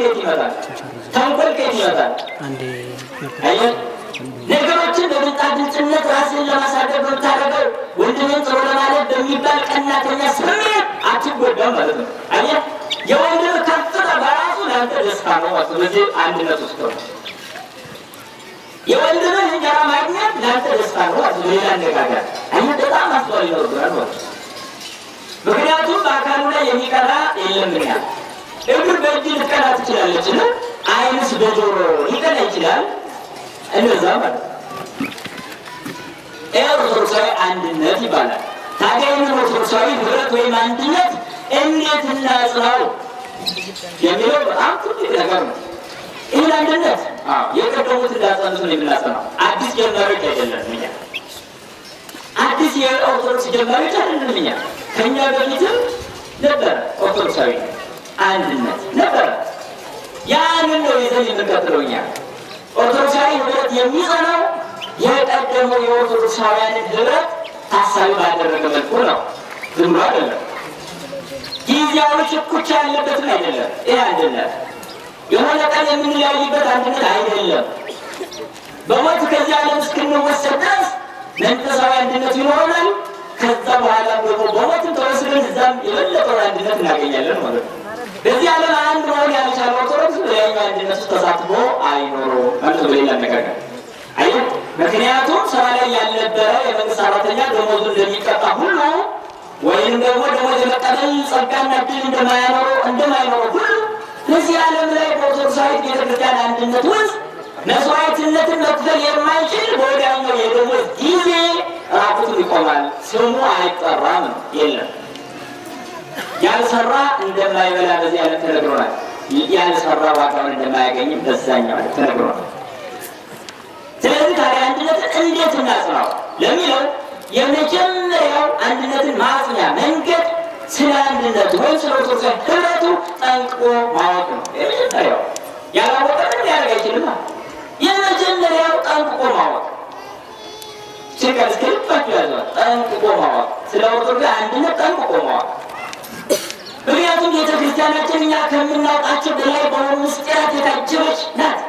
ከየት ይመጣል? ተንኮል ከየት ይመጣል? አየህ፣ ነገሮችን በግልጽነት ራስን ለማሳደግ በምታደርገው ወንድምን ጥሩ ለማለት በሚባል ቀናተኛ ስሜት አትጎዳም ማለት ነው። አየህ፣ የወንድም ከፍታ በራሱ ለአንተ ደስታ ነው ማለት ነው። በዚህ አንድነት ውስጥ ነው የወንድምን እንጀራ ማግኘት ለአንተ ደስታ ነው ማለት ነው። ሌላ አነጋገር አየህ፣ በጣም ማስተዋል ይኖርብናል ማለት ነው። ምክንያቱም በአካሉ ላይ የሚቀራ የለምና እግር በእጅ ልትቀና ትችላለች፣ ዓይንስ በጆሮ ሊቀና ይችላል። እንደዛ ማለት ነው። ኦርቶዶክሳዊ አንድነት ይባላል። ታዲያ ይህንን ኦርቶዶክሳዊ ህብረት ወይም አንድነት እንዴት እናጽናው የሚለው በጣም ትልቅ ነገር ነው። ይህን አንድነት የቀደሙት እንዳጸኑት ነው የምናጸናው። አዲስ ጀማሪዎች አይደለንም እኛ። አዲስ የኦርቶዶክስ ጀማሪዎች አይደለንም እኛ። ከእኛ በፊትም ነበረ ኦርቶዶክሳዊ አንድነት ነበረ። ያንን ነው ይዘን የምንቀጥለው እኛ። ኦርቶዶክሳዊ ህብረት የሚጸናው የቀደመው የኦርቶዶክሳውያንን ህብረት ታሳቢ ባደረገ መልኩ ነው። ዝም ብሎ አይደለም። ጊዜያዊ ሽኩቻ ያለበትም አይደለም። ይህ አንድነት የሆነ ቀን የምንለያይበት አንድነት አይደለም። በሞት ከዚህ ዓለም እስክንወሰድ ድረስ መንፈሳዊ አንድነት ይኖረናል። ከዛ በኋላ ደግሞ በሞትም ተወስደን እዛም የበለጠውን አንድነት እናገኛለን ማለት ነው። በዚህ ዓለም አንድ መሆን ያልቻለ ኦርቶዶክስ በሌላኛው አንድነት ውስጥ ተሳትፎ አይኖረውም ማለት ነው። በሌላ አነጋገር አየህ፣ ምክንያቱም ስራ ላይ ያልነበረ የመንግስት ሰራተኛ ደሞዙ እንደሚቀጣ ሁሉ ወይም ደግሞ ደሞዝ የመቀበል ጸጋና ዕድል እንደማይኖረው ሁሉ በዚህ ዓለም ላይ በኦርቶዶክሳዊት ቤተክርስቲያን አንድነት ውስጥ መስዋዕትነትን መክፈል የማይችል በወዲያኛው የደሞዝ ጊዜ ራቁቱን ይቆማል። ስሙ አይጠራም ነው የለም። ያልሰራ እንደማይበላ በዚህ ዓለም ተነግሮናል። ያልሰራ ዋጋውን እንደማያገኝም በዛኛው ዓለም ተነግሮናል። ስለዚህ ታዲያ አንድነትን እንዴት እናጽናው ለሚለው የመጀመሪያው አንድነትን ማጽኛ መንገድ ስለ አንድነቱ ወይም ስለ ኦርቶዶክሳዊ ህብረቱ ጠንቅቆ ማወቅ ነው። የመጀመሪያው ያላወቀ ምን ሊያደርግ አይችልም። የመጀመሪያው ጠንቅቆ ማወቅ ችግር እስክልባችሁ ያዘዋል። ጠንቅቆ ማወቅ ስለ ኦርቶዶክሳዊ አንድነት ጠንቅቆ ማወቅ። ምክንያቱም ቤተክርስቲያናችን እኛ ከምናውቃቸው በላይ በሆኑ ምስጢራት የታጀበች ናት።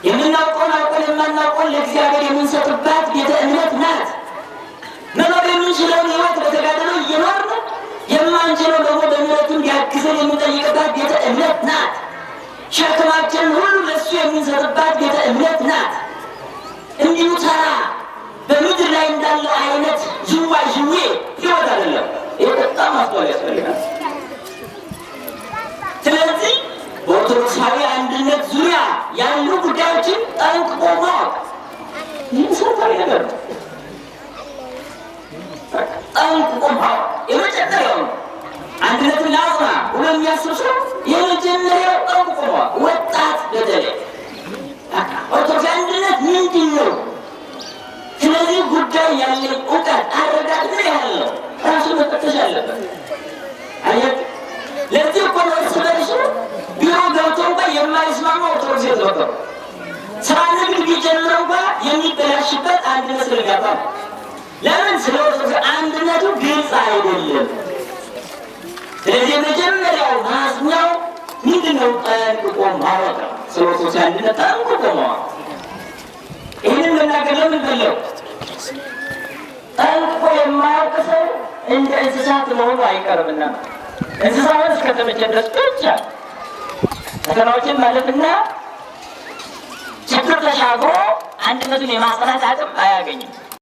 የምናውቀውን አውቀን የማናውቀውን ለእግዚአብሔር የምንሰጥባት ቤተ እምነት ናት። መኖር የምንችለውን ህይወት በተጋድሎ እየኖርን የማንችለው ደግሞ በምህረቱ እንዲያግዘን የምንጠይቅባት ቤተ እምነት ናት። ሸክማችንን ሁሉ ለእሱ የምንሰጥባት ቤተ እምነት ናት። እንዲሁ ተራ በምድር ላይ እንዳለው አይነት ዥዋዥዌ ህይወት አይደለም። ይህ በጣም ማስተዋል ያስፈልጋል። ስለዚህ በኦርቶዶክሳዊ አንድነት ዙሪያ ያሉ ጉዳዮችን ጠንቅቆ ማወቅ ይህ መሰረታዊ ነገር ነው። ጠንቅቆ ማወቅ የመጀመሪያው ነው። አንድነትን ላጽና ብሎ የሚያስብ ሰው የመጀመሪያው ጠንቅቆ ማወቅ። ወጣት በተለይ ኦርቶዶክሳዊ አንድነት ምንድን ነው? ስለዚህ ጉዳይ ያለኝ እውቀት አረዳድ ምን ያህል ነው? ራሱ መፈተሽ አለበት። አየህ፣ ለዚህ እኮ ነው እርስ በርሱ ቢሮ ገብቶ እንኳን የማይስማማ ኦርቶዶክስ የተፈጠሩ ስራ ንግድ ቢጀምረው እንኳን የሚበላሽበት አንድነት ስለጋባ ነው። ለምን? ስለ ኦርቶዶክስ አንድነቱ ግልጽ አይደለም። ስለዚህ የመጀመሪያው ማጽኛው ምንድን ነው? ጠንቅቆ ማወቅ ነው። ስለ ኦርቶዶክስ አንድነት ጠንቅቆ ማወቅ። ይህንን መናገር ለምን ፈለጉ? ጠንቅቆ የማያውቅ ሰው እንደ እንስሳት መሆኑ አይቀርምና እንስሳውን እስከተመቸ ድረስ ብቻ ፈተናዎችን ማለፍና ችግር ተሻግሮ አንድነቱን የማጽናት አቅም አያገኝም።